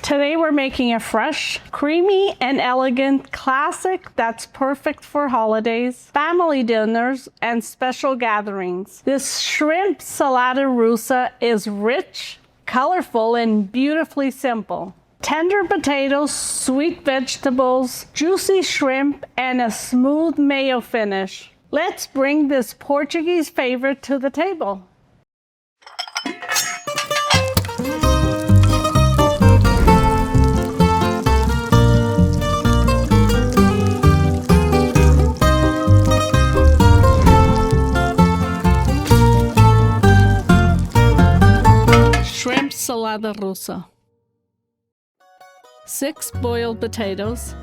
Today we're making a fresh, creamy, and elegant classic that's perfect for holidays, family dinners, and special gatherings. This shrimp salada russa is rich, colorful, and beautifully simple. Tender potatoes, sweet vegetables, juicy shrimp, and a smooth mayo finish. Let's bring this Portuguese favorite to the table. Shrimp Salada Russa. 6 boiled potatoes,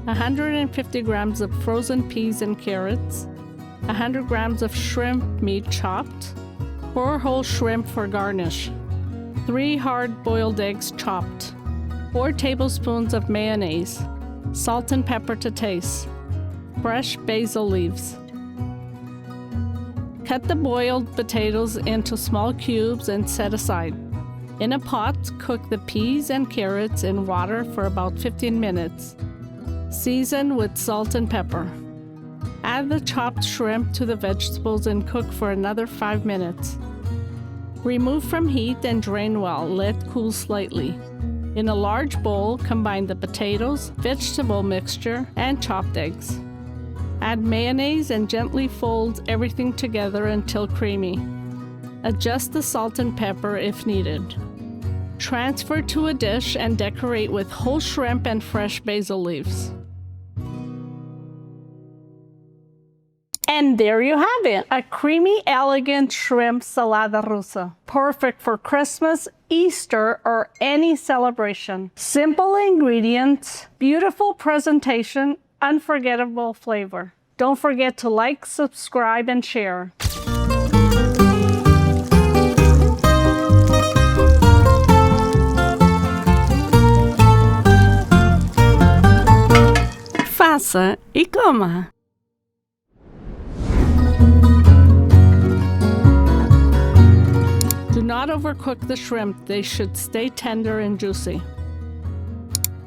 150 grams of frozen peas and carrots, 100 grams of shrimp meat chopped, 4 whole shrimp for garnish, 3 hard-boiled eggs chopped, 4 tablespoons of mayonnaise, salt and pepper to taste, fresh basil leaves. Cut the boiled potatoes into small cubes and set aside. In a pot, cook the peas and carrots in water for about 15 minutes. Season with salt and pepper. Add the chopped shrimp to the vegetables and cook for another 5 minutes. Remove from heat and drain well. Let cool slightly. In a large bowl, combine the potatoes, vegetable mixture, and chopped eggs. Add mayonnaise and gently fold everything together until creamy. Adjust the salt and pepper if needed. Transfer to a dish and decorate with whole shrimp and fresh basil leaves. And there you have it, a creamy, elegant shrimp salada russa. Perfect for Christmas, Easter, or any celebration. Simple ingredients, beautiful presentation, unforgettable flavor. Don't forget to like, subscribe, and share. Faça e coma! Do not overcook the shrimp, they should stay tender and juicy.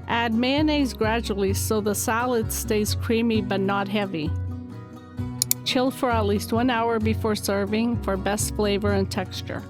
Add mayonnaise gradually so the salad stays creamy but not heavy. Chill for at least 1 hour before serving for best flavor and texture.